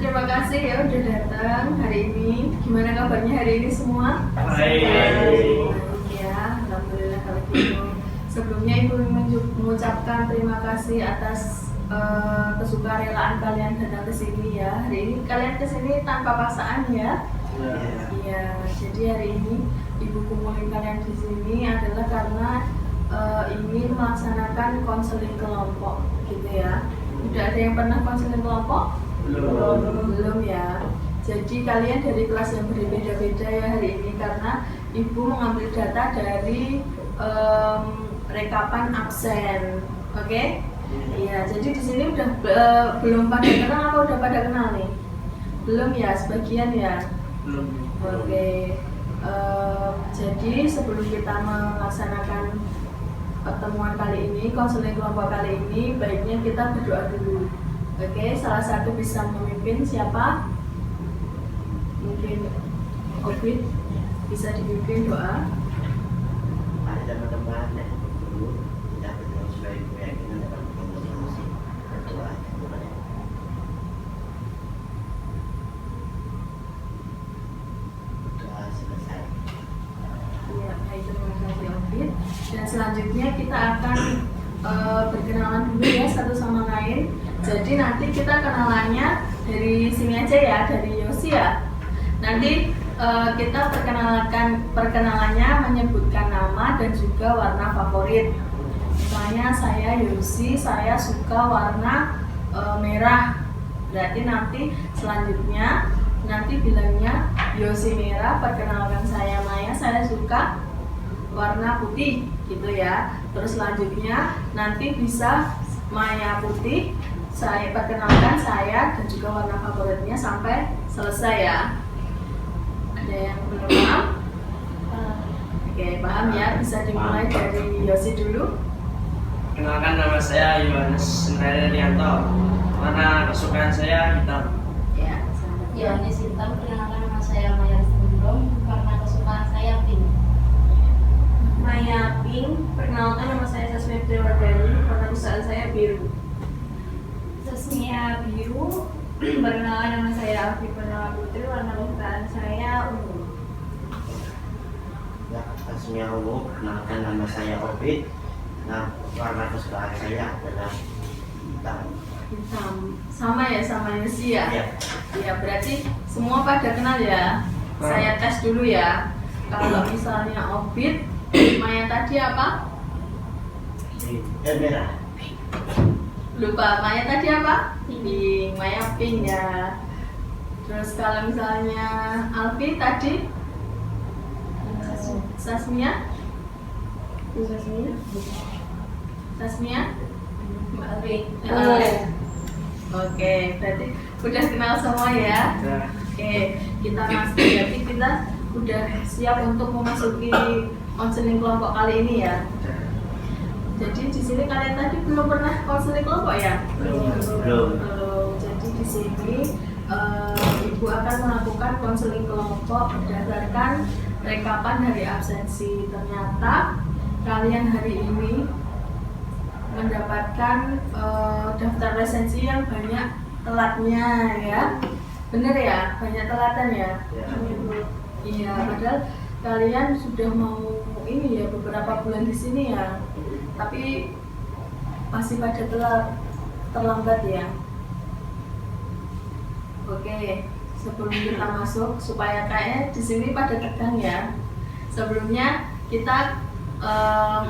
terima kasih ya udah datang hari ini. Gimana kabarnya hari ini semua? Baik. Ya, alhamdulillah kalau gitu. Sebelumnya Ibu mengucapkan terima kasih atas kesukarelaan kalian datang ke sini ya. Hari ini kalian ke sini tanpa paksaan ya. Iya, jadi hari ini Ibu kumpulin kalian di sini adalah karena ingin melaksanakan konseling kelompok gitu ya. Udah ada yang pernah konseling kelompok? Belum ya. Jadi kalian dari kelas yang berbeda-beda ya hari ini karena Ibu mengambil data dari rekapan absen. Oke? Iya, jadi di sini udah belum pada kenal atau udah pada kenal nih? Belum ya, sebagian ya? Belum. Oke. Jadi sebelum kita melaksanakan pertemuan kali ini, konseling kelompok kali ini, baiknya kita berdoa dulu. Oke, salah satu bisa memimpin siapa? Mungkin Obit bisa dipimpin doa. Ada teman-teman yang dulu kita berdoa sebagai keyakinan dalam konstitusi berdoa kepada berdoa selesai. Iya, baik, terima kasih Obit. Dan selanjutnya kita akan berkenalan dulu ya satu sama lain. Jadi nanti kita kenalannya dari sini aja ya, dari Yosi ya. Nanti kita perkenalannya menyebutkan nama dan juga warna favorit. Misalnya saya Yosi, saya suka warna merah. Berarti nanti selanjutnya nanti bilangnya Yosi merah, perkenalkan saya Maya, saya suka warna putih gitu ya. Terus selanjutnya nanti bisa Maya putih, saya perkenalkan saya dan juga warna favoritnya sampai selesai ya. Ada yang belum paham? Oke, paham ya. Bisa dimulai dari Yosi dulu. Kenalkan, nama saya Yohanes Rianto. Warna kesukaan saya hitam. Ya, Yohanes Hitam, perkenalkan nama saya Maya Sundong, karena kesukaan saya pink. Maya Pink, perkenalkan nama saya Sasmi Triwardani, warna kesukaan saya biru. Sesmia biru, perkenalkan nama saya Alfi Purnama Putri, warna kesukaan saya ungu. Ya, asmia ungu, perkenalkan nama saya Obit. Nah, warna kesukaan saya adalah hitam. Hitam, sama ya sama Yosi ya? Ya. Ya, berarti semua pada kenal ya. Saya tes dulu ya. Kalau misalnya Obit, Maya tadi apa? Merah. Lupa, Maya tadi apa? Pink, Maya pink ya. Terus kalau misalnya Alfi tadi? Sasmia? Sasmia? Mbak Alfi. Oke, berarti udah kenal semua ya. Ya. Oke, jadi kita udah siap untuk memasuki konseling kelompok kali ini ya. Jadi di sini kalian tadi belum pernah konseling kelompok ya? Belum. Jadi di sini Ibu akan melakukan konseling kelompok berdasarkan rekapan dari absensi. Ternyata kalian hari ini mendapatkan daftar presensi yang banyak telatnya ya. Bener ya? Banyak telatan ya? Ya. Iya, padahal kalian sudah mau ini ya beberapa bulan di sini ya. Tapi masih pada terlambat ya. Oke, sebelum kita masuk supaya kayaknya di sini pada tegang ya. Sebelumnya kita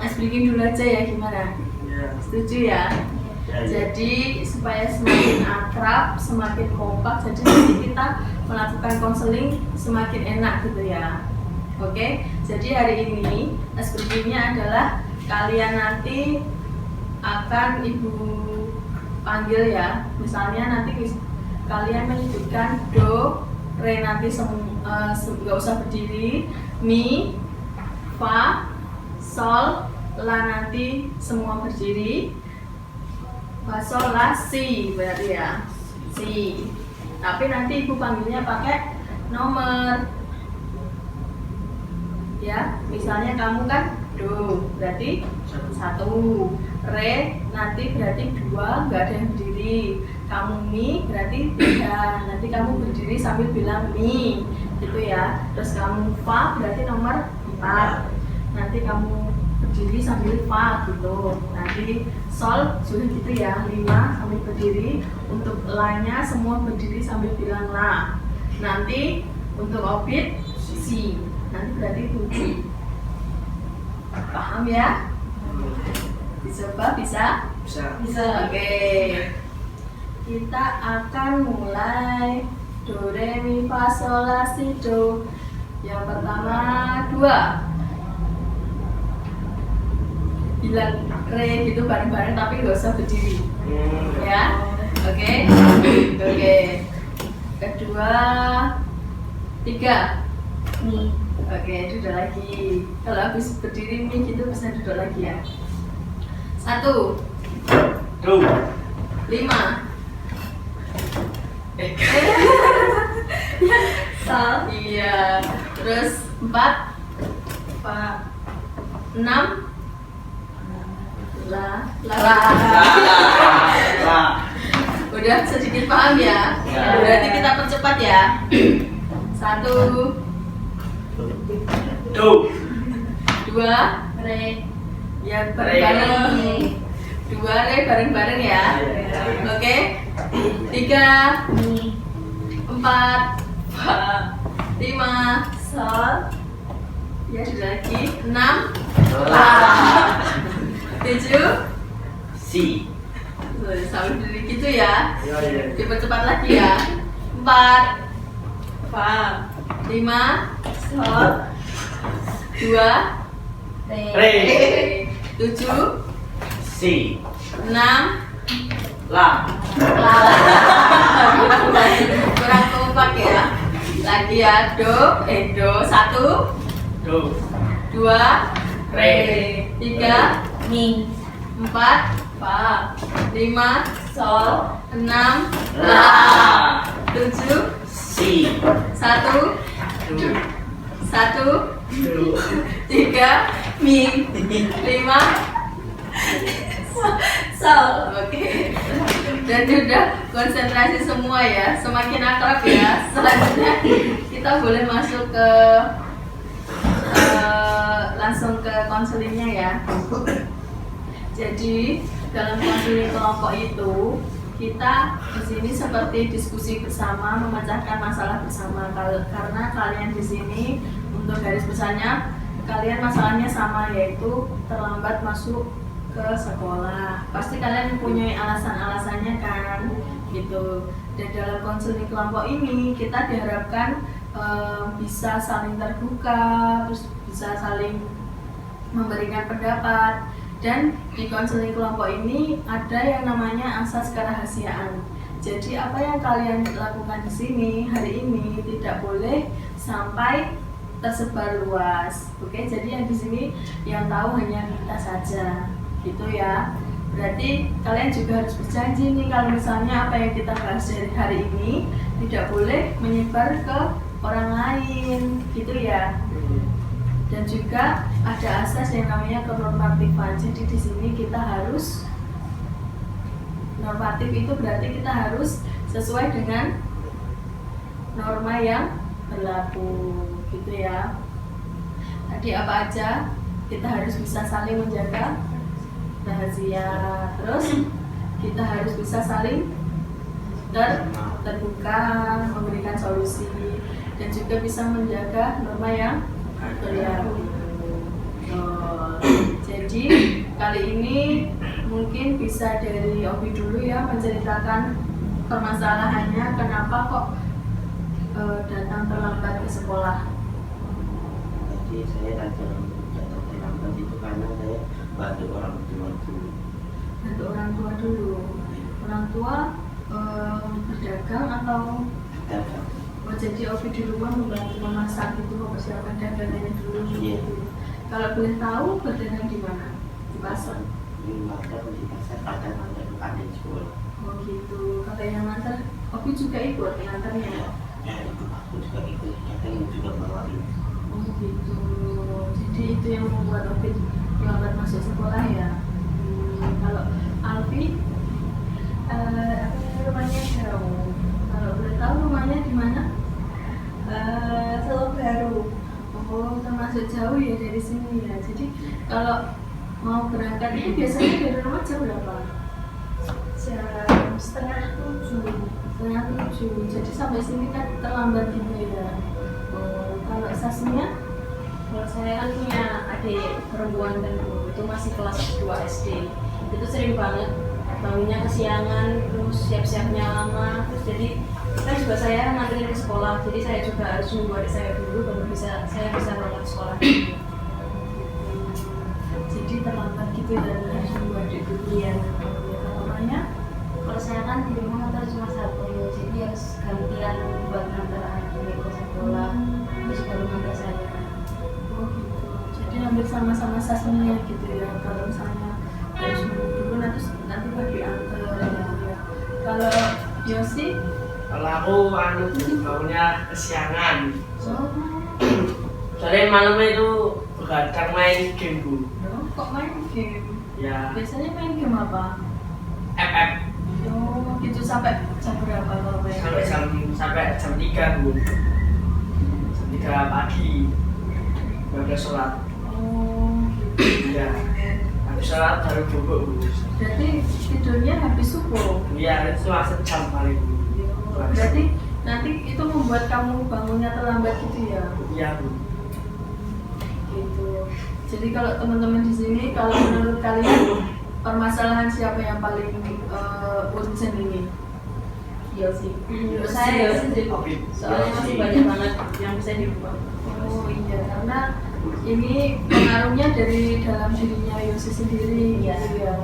ice breaking dulu aja ya, gimana? Ya. Setuju ya? Ya. Jadi supaya semakin akrab, semakin kompak, jadi nanti kita melakukan konseling semakin enak gitu ya. Oke, jadi hari ini SPG-nya adalah kalian nanti akan Ibu panggil ya. Misalnya nanti kalian menyebutkan do, re nanti nggak usah berdiri, mi, fa, sol, la nanti semua berdiri. Fa, sol, la, si berarti ya, si. Tapi nanti Ibu panggilnya pakai nomor. Ya, misalnya kamu kan do, berarti 1. Re nanti berarti 2, nggak ada yang berdiri. kamu mi berarti 3. Nanti kamu berdiri sambil bilang mi, gitu ya. Terus kamu fa berarti nomor 4. Nanti kamu berdiri sambil fa gitu. Nanti sol sudah gitu ya, 5 sambil berdiri. Untuk la-nya semua berdiri sambil bilang la. Nanti untuk obit si. Nanti berarti 7. Paham ya? Dicoba bisa? Bisa. Oke. Kita akan mulai do re mi fa sol la si do. Yang pertama 2. Bilang re gitu bareng-bareng tapi nggak usah berdiri. Ya. Oke. Oke. Kedua 3. Mi. Oke, duduk lagi. Kalau habis berdiri mi gitu bisa duduk lagi ya. 1, 2. 5. Sol. Iya. Terus 4. 6. La. Udah sedikit paham ya? Ya. Berarti kita percepat ya. 1, 2, re. Ya bareng-bareng. 2 re bareng-bareng ya. Oke. 3, mi. 4, fa. 5, sol. Ya sudah lagi. 6, la. 7, Si. sambil berdiri gitu ya. Iya. Dipercepat lagi ya. 4, fa. 5, sol. 2, Re. 7, Si. 6, La. la. Kurang kompak ya. Lagi ya. Do. 1, 2, re. 3, mi. 4, fa. 5, sol. 6, la. 7, Si. 1, 3, mi. 5, sol. Oke. Dan sudah konsentrasi semua ya, semakin akrab ya. Selanjutnya kita boleh masuk ke langsung ke konselingnya ya. Jadi dalam konseling kelompok itu kita di sini seperti diskusi bersama, memecahkan masalah bersama. Karena kalian di sini untuk garis besarnya kalian masalahnya sama, yaitu terlambat masuk ke sekolah. Pasti kalian mempunyai alasan-alasannya kan, gitu. Dan dalam konseling kelompok ini kita diharapkan bisa saling terbuka, terus bisa saling memberikan pendapat. Dan di konseling kelompok ini ada yang namanya asas kerahasiaan. Jadi apa yang kalian lakukan di sini hari ini tidak boleh sampai tersebar luas. Oke, jadi yang di sini yang tahu hanya kita saja, gitu ya. Berarti kalian juga harus berjanji nih kalau misalnya apa yang kita bahas dari hari ini tidak boleh menyebar ke orang lain, gitu ya. Dan juga ada asas yang namanya kenormatifan. Jadi di sini kita harus normatif, itu berarti kita harus sesuai dengan norma yang berlaku, gitu ya. Tadi apa aja kita harus bisa saling menjaga rahasia, terus kita harus bisa saling terbuka, memberikan solusi, dan juga bisa menjaga norma yang berlaku. Jadi kali ini mungkin bisa dari Obi dulu ya, menceritakan permasalahannya, kenapa kok datang terlambat ke sekolah. Jadi saya datang terlambat itu karena saya bantu orang tua dulu. Bantu orang tua dulu. Orang tua berdagang atau Datang. jadi Obi duluan membantu memasak gitu, mempersiapkan dagangannya dulu. Iya. Kalau boleh tahu berdagang di mana? Di pasar. Di pasar kadang ada di sekolah. Oh gitu. Kalau yang ngantar, Obi juga ikut ngantarnya. Ya itu aku juga ikut, kadang juga bawain. Oh gitu. Jadi itu yang membuat Obi terlambat masuk sekolah ya. Kalau Alfi, rumah tahu rumahnya di mana? Solo Baru. Oh, termasuk jauh ya dari sini ya. Jadi kalau mau berangkat itu biasanya dari rumah jam berapa? Jam setengah 7. Setengah 7. Jadi sampai sini kan terlambat gitu ya. Oh, kalau Sasmia? Kalau saya kan punya adik perempuan dan itu masih kelas 2 SD. Itu sering banget bangunnya kesiangan, terus siap-siapnya lama, terus jadi kan juga saya nganterin ke sekolah, jadi saya juga harus nunggu adik saya dulu baru saya bisa berangkat sekolah. Jadi terlambat gitu ya dan harus nunggu adik dulu. Iya. Kalau Maya? Kalau saya kan di rumah motor cuma satu, jadi harus gantian buat ngantar adik ke sekolah, terus baru ngantar saya. Oh gitu. Jadi hampir sama-sama Sasmia gitu ya. Kalau misalnya harus nunggu dulu nanti bagi antar gitu ya. Kalau Yosi? Kalau aku bangunnya kesiangan. Oh, Soalnya malamnya itu begadang main game bu. kok main game? Ya Biasanya main game apa? FF Oh, gitu sampai jam berapa kalau main? sampai jam 3 bu. Jam 3 pagi. Baru sholat. Oh, gitu. Iya. Habis sholat baru bubuk bu. Berarti tidurnya habis subuh. Iya itu cuma sejam paling bu. Berarti nanti itu membuat kamu bangunnya terlambat gitu ya? Iya bu. Gitu. Jadi kalau teman-teman di sini, kalau menurut kalian permasalahan siapa yang paling urgent ini? Yosi. Yosi. Saya Yosi sih. Oke. Soalnya masih banyak banget yang bisa dirubah. Oh iya, karena ini pengaruhnya dari dalam dirinya Yosi sendiri. Iya. Gitu ya.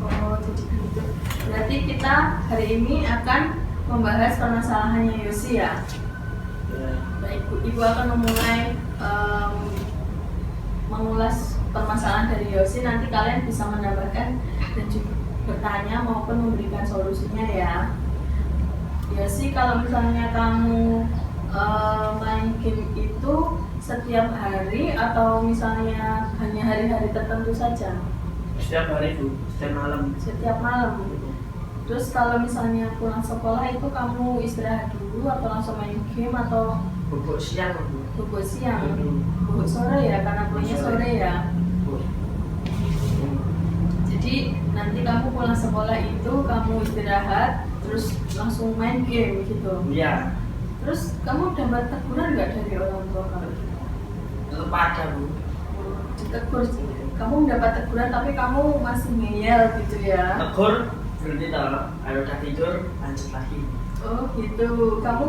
Oh jadi begitu. Berarti kita hari ini akan membahas permasalahannya Yosi ya. Baik, Ibu akan memulai mengulas permasalahan dari Yosi. Nanti kalian bisa menambahkan dan juga bertanya maupun memberikan solusinya ya. Yosi, kalau misalnya kamu main game itu setiap hari atau misalnya hanya hari-hari tertentu saja? Setiap hari bu, setiap malam. Setiap malam. Terus kalau misalnya pulang sekolah itu kamu istirahat dulu atau langsung main game atau Bubuk siang bu. bubuk siang? Bubuk sore ya, karena pulangnya sore ya. Bu. Jadi nanti kamu pulang sekolah itu kamu istirahat terus langsung main game gitu. Iya. Terus kamu dapat teguran nggak dari orang tua kalau gitu? Tetap ada bu. Ditegur, kamu mendapat teguran tapi kamu masih ngeyel gitu ya? Tegur berhenti tau. Ayo udah tidur lanjut lagi. Oh gitu, kamu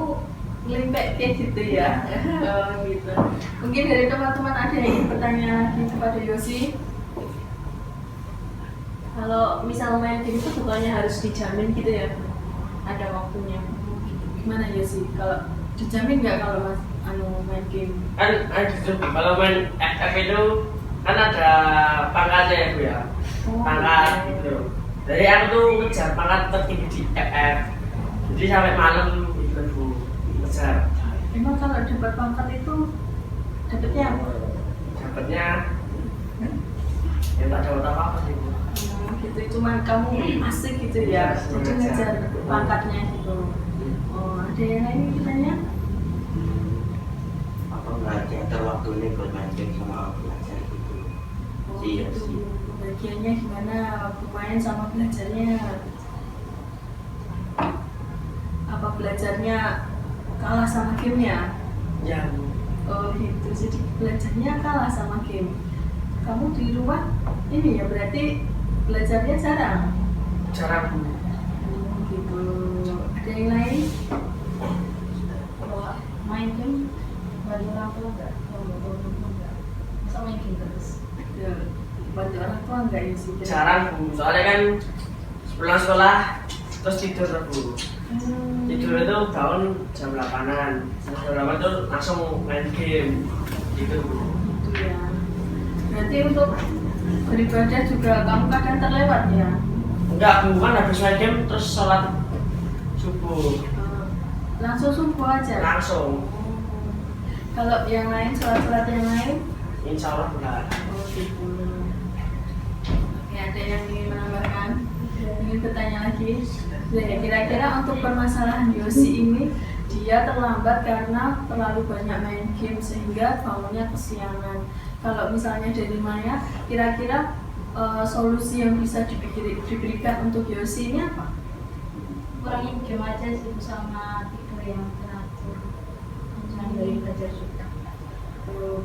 ngelimpek kayak gitu ya? Oh gitu. Mungkin dari teman-teman ada yang ingin bertanya lagi kepada Yosi? Kalau misal main game itu bukannya harus dijamin gitu ya? Ada waktunya. Gimana Yosi? Kalau dijamin nggak kalau mas main game? Kan gitu bu. Kalau main FF itu kan ada pangkatnya ya bu ya. Oh, Pangkat iya. gitu. Jadi aku tuh ngejar pangkat tertinggi di FF. Jadi sampai malam gitu bu. Ngejar. Emang kalau dapat pangkat itu dapatnya apa? Dapatnya ya tak dapat apa-apa sih bu. Gitu, cuman kamu asik gitu ya, jadi ngejar pangkatnya gitu. Oh, ada yang lain kitanya? Apa nggak diatur waktunya buat main game sama belajar gitu? Oh, Iya gitu. sih. Bagiannya gimana waktu main sama belajarnya? Apa belajarnya kalah sama gamenya? Ya bu. Oh gitu, jadi belajarnya kalah sama game. Kamu di rumah ini ya berarti belajarnya jarang? Jarang bu. Gitu. Ada yang lain? Kalau main game bantu orang tua nggak? Enggak. Masa main game terus? Ya, bantu orang tua enggak ya sih? Jarang bu. Soalnya kan pulang sekolah terus tidur bu. Tidur itu bangun jam 8-an. Jam 8 itu langsung main game gitu bu. Gitu ya. Berarti untuk beribadah juga kamu kadang terlewat ya? Enggak bu, kan habis main game terus sholat subuh Langsung subuh aja? langsung. Kalau yang lain, sholat-sholat yang lain? Insya Allah benar. Oh gitu. Oke, ada yang ingin menambahkan? Ingin bertanya lagi? Ya, kira-kira untuk permasalahan Yosi ini dia terlambat karena terlalu banyak main game sehingga bangunnya kesiangan. Kalau misalnya dari Maya, kira-kira solusi yang bisa diberikan untuk Yosi ini apa? Kurangin game aja sih sama tidur yang teratur. Jangan dari belajar juga.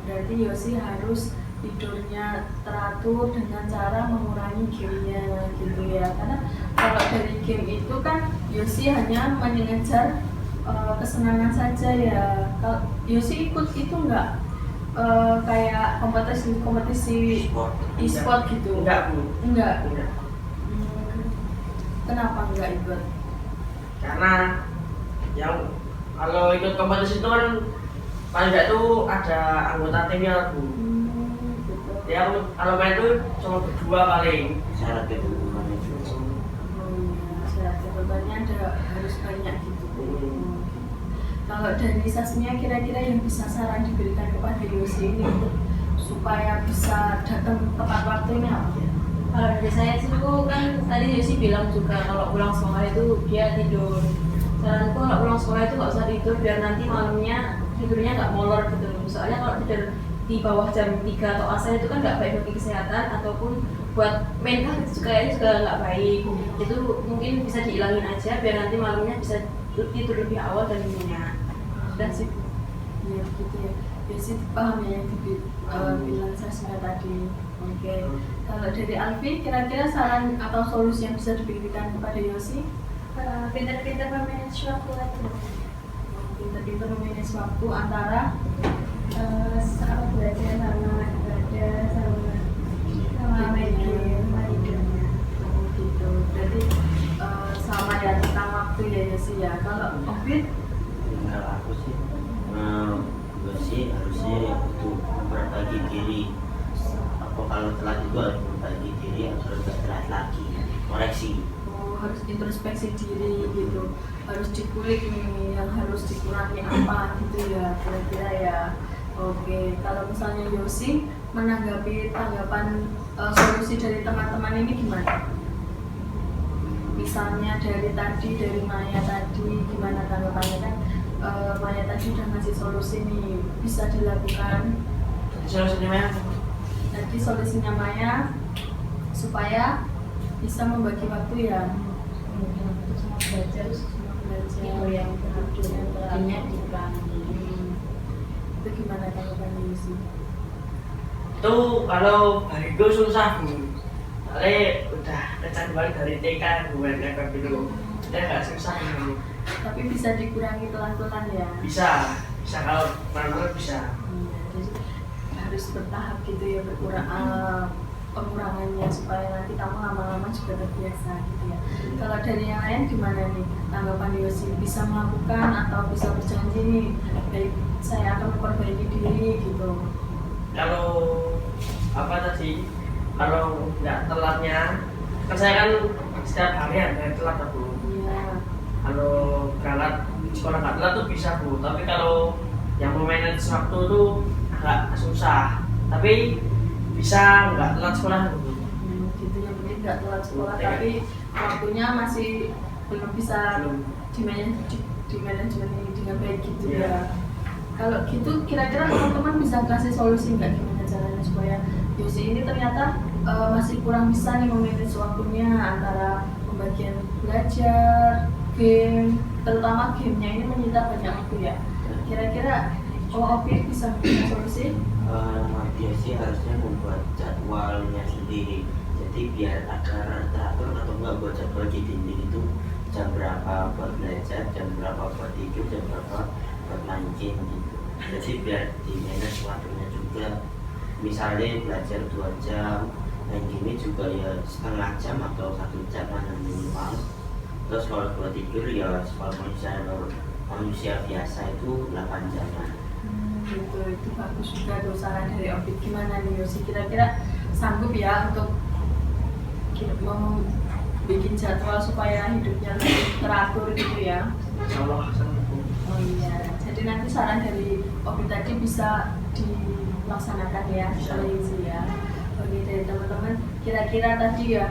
Berarti Yosi harus tidurnya teratur dengan cara mengurangi gamenya gitu ya, karena kalau dari game itu kan Yosi hanya mengejar kesenangan saja ya. Kalau Yosi ikut itu enggak kayak kompetisi e-sport gitu? Enggak Bu. Enggak. Enggak. Kenapa enggak ikut? Karena yang kalau ikut kompetisi itu kan paling enggak tuh ada anggota timnya Bu. Gitu. Ya kalau main tuh cuma berdua paling. Syarat kedudukan itu. Syarat ketentuannya harus banyak gitu. Kalau dari Sasmia kira-kira yang bisa saran diberikan kepada Yosi ini untuk supaya bisa datang tepat waktunya apa ya? Kalau dari saya sih Bu, kan tadi Yosi bilang juga kalau pulang sekolah itu dia tidur. Saranku kalau pulang sekolah itu nggak usah tidur biar nanti malamnya tidurnya nggak molor gitu. Soalnya kalau tidur di bawah jam 3 atau asar itu kan nggak baik bagi kesehatan ataupun buat mental itu juga nggak baik. Itu mungkin bisa dihilangin aja biar nanti malamnya bisa tidur lebih awal dan nyenyak. Sudah sih. Iya begitu ya. Yosi paham ya yang bilang Sasmia tadi. Oke. Kalau dari Alfi kira-kira saran atau solusi yang bisa diberikan kepada Yosi? Pintar-pintar memanage waktu aja. Pintar-pintar memanage waktu antara Sama belajar sama ibadah sama main game sama tidurnya. gitu. Jadi sama ya tentang waktu ya Yosi ya. Kalau Obit Enggak, aku sih gue sih harusnya untuk memperbaiki diri. Apa kalau telat itu harus memperbaiki diri, harus telat lagi, koreksi. harus introspeksi diri gitu, harus dikulik nih yang harus dikurangi apa gitu ya kira-kira ya. Oke, kalau misalnya Yosi menanggapi tanggapan solusi dari teman-teman ini gimana? Misalnya dari Maya tadi gimana tanggapannya kan? Maya tadi udah ngasih solusi nih bisa dilakukan. Solusinya Maya. Jadi solusinya Maya supaya bisa membagi waktu ya. Belajar tidur yang teratur yang teraturnya dikurangi. Itu gimana tanggapannya Yosi? Itu kalau bariku susah Bu. Soalnya udah kecanduan dari TK buat efek gitu. Udah agak susah gitu. Tapi bisa dikurangi pelan-pelan ya. Bisa kalau pelan-pelan bisa. Iya, jadi harus bertahap gitu ya pengurangannya supaya nanti kamu lama-lama juga terbiasa gitu ya. Kalau dari yang lain gimana nih tanggapan Yosi, bisa melakukan atau bisa berjanji nih baik saya akan memperbaiki diri gitu? Kalau apa tadi, kalau nggak telatnya kan saya kan setiap hari ada telat Bu. Iya. Kalau berangkat sekolah nggak telat tuh bisa Bu, tapi kalau yang memanage waktu tuh agak susah. Tapi bisa nggak telat sekolah Bu. Gitu yang penting nggak telat sekolah tapi waktunya masih belum bisa di manajemen dengan baik gitu ya. Kalau gitu kira-kira teman-teman bisa kasih solusi nggak gimana caranya supaya Yosi ini ternyata masih kurang bisa nih memanage waktunya antara pembagian belajar, game, terutama gamenya ini menyita banyak waktu ya. Kira-kira Opir bisa memberikan solusi? Dia sih harusnya membuat jadwalnya sendiri. Jadi biar agar teratur atau enggak buat jadwal di dinding itu jam berapa buat belajar, jam berapa buat tidur, jam berapa buat main game gitu. Jadi biar di manage waktunya juga. Misalnya belajar 2 jam, main game juga ya setengah jam atau 1 jam minimal. Terus kalau buat tidur ya kalau manusia biasa itu 8 jam. Gitu, itu bagus juga tuh saran dari Obit. Gimana nih Yosi, kira-kira sanggup ya untuk bikin jadwal supaya hidupnya lebih teratur gitu ya? Insyaallah Bu. Oh iya, jadi nanti saran dari Obit tadi bisa dilaksanakan ya oleh Yosi ya. Oke, dari teman-teman kira-kira tadi ya,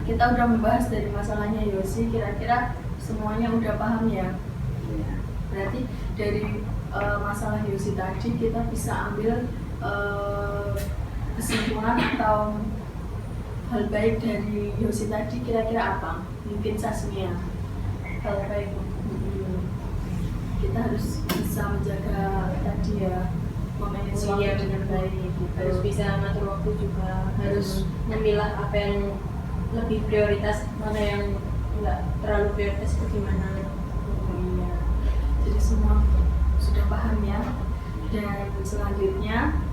kita udah membahas dari masalahnya Yosi, kira-kira semuanya udah paham ya. Iya. Berarti dari masalah Yosi tadi kita bisa ambil kesimpulan atau hal baik dari Yosi tadi kira-kira apa? Mungkin Sasmia. Hal baik. Kita harus bisa menjaga tadi ya, memanage waktu dengan baik. Harus bisa ngatur waktu juga, harus memilah apa yang lebih prioritas, mana yang enggak terlalu prioritas bagaimana. Iya. Jadi semua sudah paham ya. Dan selanjutnya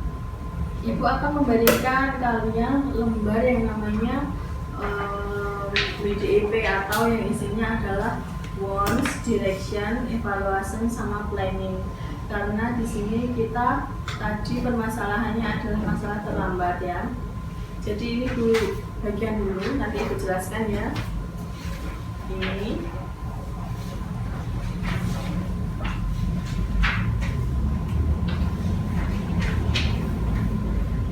Ibu akan memberikan kalian lembar yang namanya WDEP atau yang isinya adalah wants, direction, evaluation, sama planning. Karena di sini kita tadi permasalahannya adalah masalah terlambat ya. Jadi ini dulu bagian dulu, nanti Ibu jelaskan ya. Ini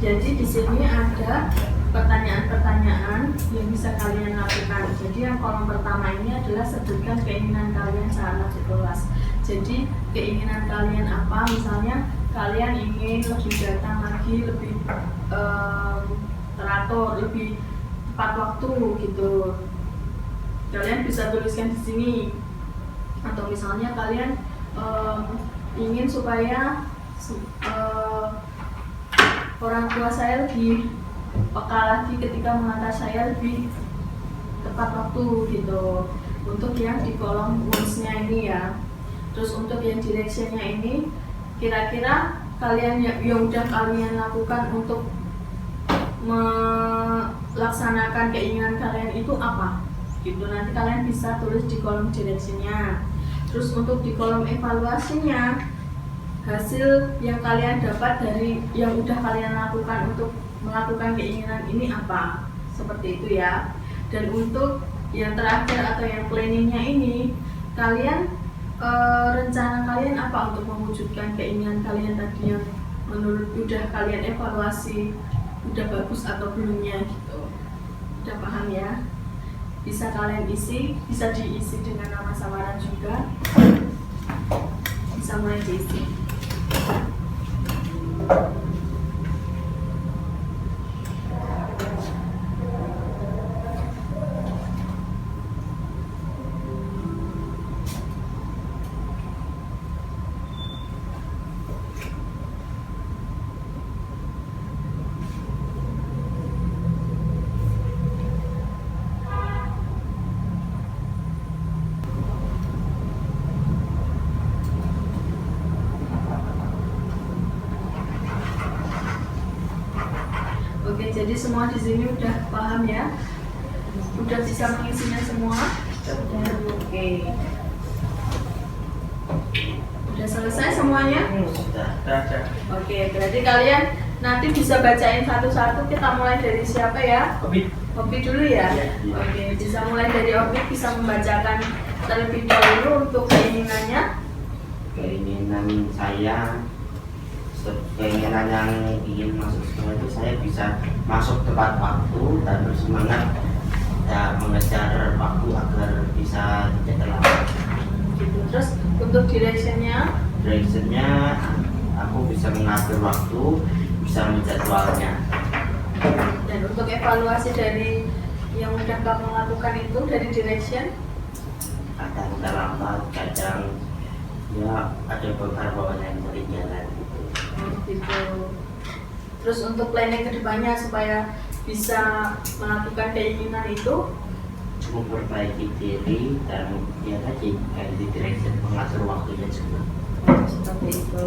jadi di sini ada pertanyaan-pertanyaan yang bisa kalian lakukan. Jadi yang kolom pertama ini adalah sebutkan keinginan kalian saat masuk kelas. Jadi keinginan kalian apa? Misalnya kalian ingin lebih datang lagi, lebih teratur, lebih tepat waktu gitu. Kalian bisa tuliskan di sini. Atau misalnya kalian ingin supaya orang tua saya lebih peka lagi ketika mengantar saya lebih tepat waktu gitu. Untuk yang di kolom wants-nya ini ya. Terus untuk yang direction-nya ini kira-kira kalian yang udah kalian lakukan untuk melaksanakan keinginan kalian itu apa? Gitu nanti kalian bisa tulis di kolom direction-nya. Terus untuk di kolom evaluasinya, hasil yang kalian dapat dari yang udah kalian lakukan untuk melakukan keinginan ini apa? Seperti itu ya. Dan untuk yang terakhir atau yang planningnya ini, kalian rencana kalian apa untuk mewujudkan keinginan kalian tadi yang menurut udah kalian evaluasi udah bagus atau belumnya gitu. Udah paham ya? Bisa kalian isi, bisa diisi dengan nama samaran juga. Bisa mulai diisi. Oke, jadi semua di sini udah paham ya? Udah bisa mengisinya semua? Oke. Udah selesai semuanya? Sudah. Oke, berarti kalian nanti bisa bacain satu-satu. Kita mulai dari siapa ya? Opi dulu ya? Iya. Oke, bisa mulai dari Opi, bisa membacakan terlebih dahulu untuk keinginannya. Keinginan saya, keinginan yang ingin masuk sekolah itu saya bisa masuk tepat waktu dan bersemangat ya, mengejar waktu agar bisa tidak terlambat. Gitu. Terus untuk directionnya, Aku bisa mengatur waktu, bisa menjadwalnya. dan untuk evaluasi dari yang udah kamu lakukan itu dari direction, Kadang terlambat, kadang ya ada beberapa yang ketinggalan gitu. gitu. Terus untuk planning kedepannya supaya bisa melakukan keinginan itu, Memperbaiki diri dan ya tadi kayak di direction mengatur waktunya juga. seperti itu.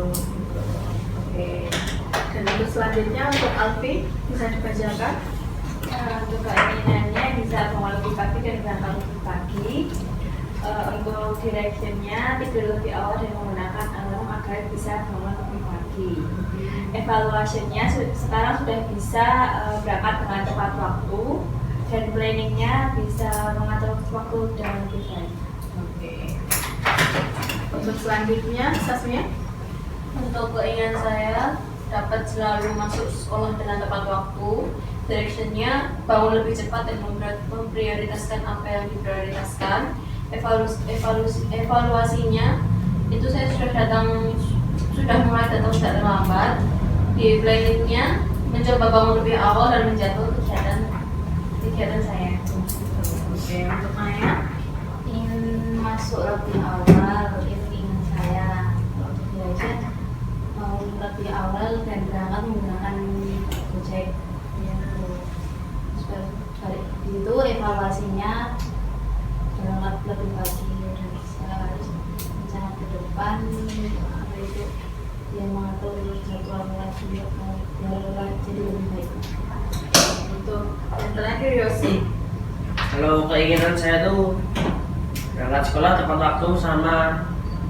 Oke. Dan untuk selanjutnya untuk Alfi bisa dibacakan. Untuk keinginannya bisa bangun lebih pagi dan berangkat lebih pagi. Untuk directionnya tidur lebih awal dan menggunakan alarm agar bisa bangun lebih pagi. Evaluationnya sekarang sudah bisa berangkat dengan tepat waktu, dan planningnya bisa mengatur waktu dengan lebih baik. Oke. Untuk selanjutnya, Sasmia. Untuk keinginan saya dapat selalu masuk sekolah dengan tepat waktu. Directionnya bangun lebih cepat dan memprioritaskan apa yang diprioritaskan. evaluasinya itu saya sudah mulai datang tidak terlambat. Di planningnya mencoba bangun lebih awal dan menjadwal kegiatan saya. Oke, untuk Maya? Ingin masuk lebih awal, itu ingin saya. Untuk biasa mau lebih awal dan berangkat menggunakan Gojek. Balik itu evaluasinya berangkat lebih pagi dan saya harus rencana ke depan apa itu yang mengatur jadwal lagi biar jadi lebih baik. Untuk yang terakhir Yosi. Kalau keinginan saya tuh berangkat sekolah tepat waktu sama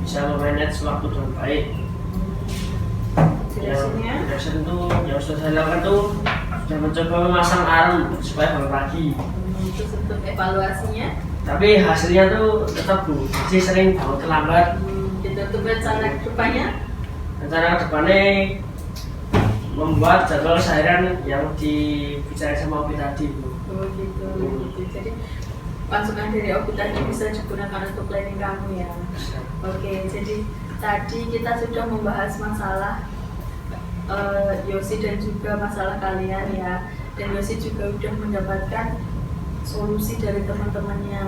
bisa memanage waktu dengan baik. Direksinya? Direction tuh yang sudah saya lakukan tuh sudah mencoba memasang alarm supaya bangun pagi. Itu untuk evaluasinya. Tapi hasilnya tuh tetap Bu, masih sering bangun terlambat. Gitu untuk rencana kedepannya. Rencana kedepannya membuat jadwal seharian yang dibicarakan sama Opi tadi Bu. Oh gitu. Jadi masukan dari Opi tadi bisa digunakan untuk planning kamu ya. Oke, jadi tadi kita sudah membahas masalah Yosi dan juga masalah kalian ya. Dan Yosi juga sudah mendapatkan solusi dari teman-temannya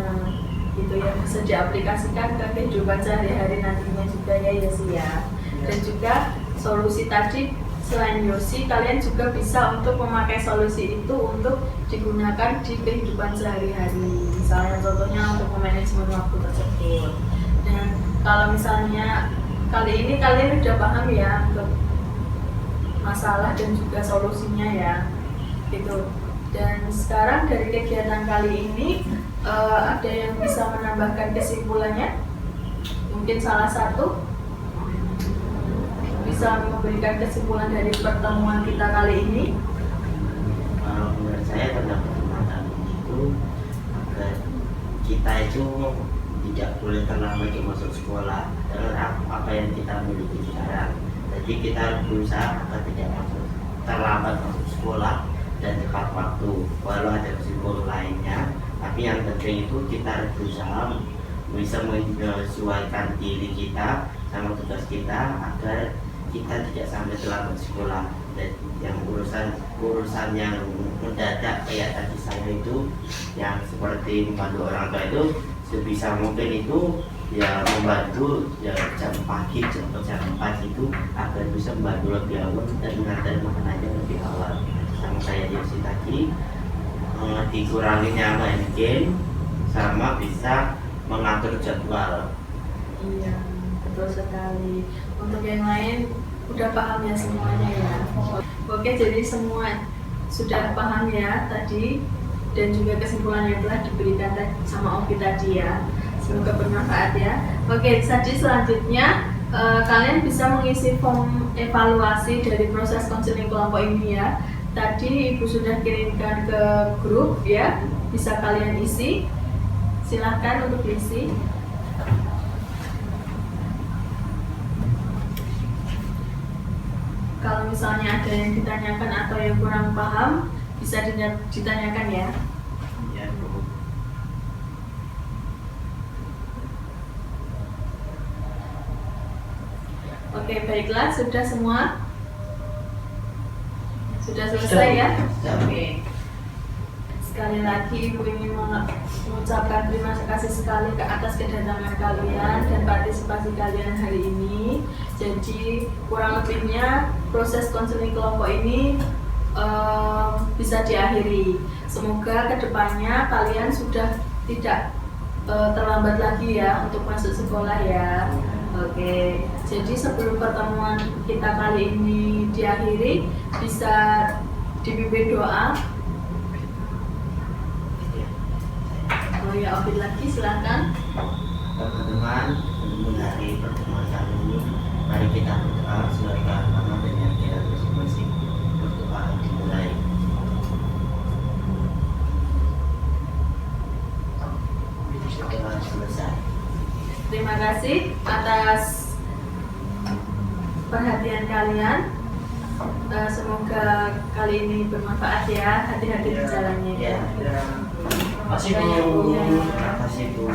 gitu yang bisa diaplikasikan ke kehidupan sehari-hari nantinya juga ya Yosi ya. Dan juga solusi tadi selain Yosi, kalian juga bisa untuk memakai solusi itu untuk digunakan di kehidupan sehari-hari. Misalnya contohnya untuk memanajemen waktu tersebut. Dan kalau misalnya kali ini kalian udah paham ya untuk masalah dan juga solusinya ya gitu. Dan sekarang dari kegiatan kali ini ada yang bisa menambahkan kesimpulannya? Mungkin salah satu bisa memberikan kesimpulan dari pertemuan kita kali ini. Kalau menurut saya tentang pertemuan kali ini itu agar kita itu tidak boleh terlambat masuk sekolah dengan apa yang kita miliki sekarang. Jadi kita harus berusaha agar tidak terlambat masuk sekolah dan tepat waktu. Walau ada kesimpulan lainnya, tapi yang penting itu kita harus berusaha bisa menyesuaikan diri kita sama tugas kita agar kita tidak sampai terlambat sekolah. Dan yang urusan yang mendadak kayak tadi saya itu yang seperti membantu orang tua itu sebisa mungkin itu ya membantu ya jam pagi jam 4 itu agar bisa membantu lebih awal dan mengantar makanannya lebih awal. Sama kayak Yosi tadi dikuranginya main game sama bisa mengatur jadwal. Iya, betul sekali. Untuk yang lain udah paham ya semuanya ya. Oke, jadi semua sudah paham ya tadi dan juga kesimpulan yang telah diberikan sama Opi tadi ya. Semoga bermanfaat ya. Oke, jadi selanjutnya kalian bisa mengisi form evaluasi dari proses konseling kelompok ini ya. Tadi Ibu sudah kirimkan ke grup ya, bisa kalian isi. Silahkan untuk diisi. Kalau misalnya ada yang ditanyakan atau yang kurang paham, bisa ditanyakan ya. Ya, Bu. Oke, baiklah, sudah semua? Sudah selesai ya? Oke. Sekali lagi Ibu ingin mengucapkan terima kasih sekali ke atas kedatangan kalian dan partisipasi kalian hari ini. Jadi kurang lebihnya proses konseling kelompok ini bisa diakhiri. Semoga kedepannya kalian sudah tidak terlambat lagi ya untuk masuk sekolah ya. Oke, jadi sebelum pertemuan kita kali ini diakhiri, bisa dipimpin doa. Oh ya, Opi lagi silakan. Teman-teman, untuk hari pertemuan kali ini, mari kita berdoa sebagai agama dan yang kita masing-masing. Berdoa dimulai. Doa selesai. Terima kasih atas perhatian kalian. Semoga kali ini bermanfaat ya. Hati-hati di jalannya. Ya. Terima kasih Bu. Terima kasih Bu.